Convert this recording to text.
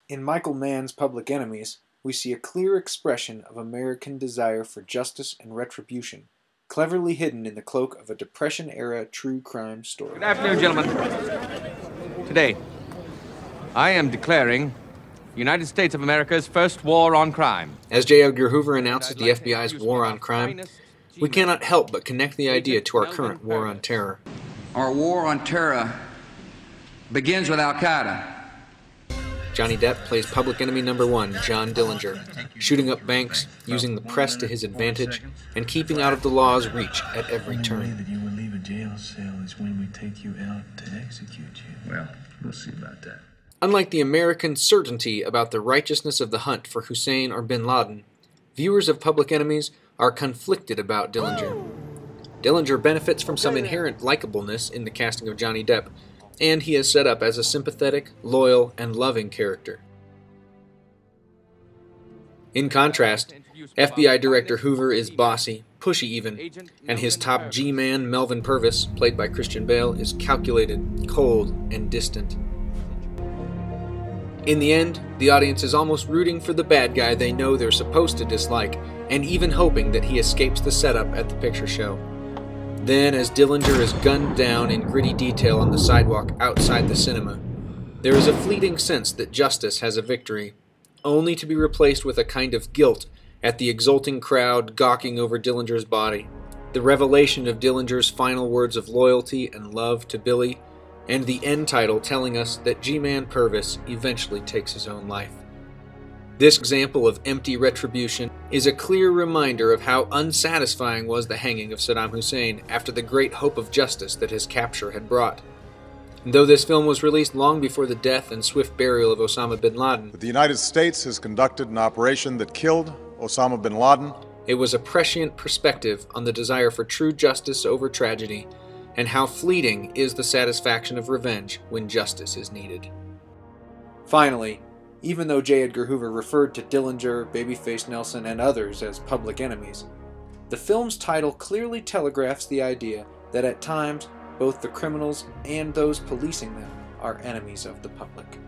In Michael Mann's Public Enemies, we see a clear expression of American desire for justice and retribution, cleverly hidden in the cloak of a Depression-era true crime story. Good afternoon, gentlemen. Today, I am declaring the United States of America's first war on crime. As J. Edgar Hoover announces the FBI's war on crime, we cannot help but connect the idea to our current war on terror. Our war on terror begins with Al-Qaeda. Johnny Depp plays public enemy number one, John Dillinger, shooting up banks, using the press to his advantage, and keeping out of the law's reach at every turn. The only way that you will leave a jail cell is when we take you out to execute you. Well, we'll see about that. Unlike the American certainty about the righteousness of the hunt for Hussein or bin Laden, viewers of Public Enemies are conflicted about Dillinger. Dillinger benefits from some inherent likableness in the casting of Johnny Depp, and he is set up as a sympathetic, loyal, and loving character. In contrast, FBI Director Hoover is bossy, pushy even, and his top G-man, Melvin Purvis, played by Christian Bale, is calculated, cold, and distant. In the end, the audience is almost rooting for the bad guy they know they're supposed to dislike, and even hoping that he escapes the setup at the picture show. Then, as Dillinger is gunned down in gritty detail on the sidewalk outside the cinema, there is a fleeting sense that justice has a victory, only to be replaced with a kind of guilt at the exulting crowd gawking over Dillinger's body, the revelation of Dillinger's final words of loyalty and love to Billy, and the end title telling us that G-Man Purvis eventually takes his own life. This example of empty retribution is a clear reminder of how unsatisfying was the hanging of Saddam Hussein after the great hope of justice that his capture had brought. And though this film was released long before the death and swift burial of Osama bin Laden, the United States has conducted an operation that killed Osama bin Laden. It was a prescient perspective on the desire for true justice over tragedy, and how fleeting is the satisfaction of revenge when justice is needed. Finally, even though J. Edgar Hoover referred to Dillinger, Babyface Nelson, and others as public enemies, the film's title clearly telegraphs the idea that at times both the criminals and those policing them are enemies of the public.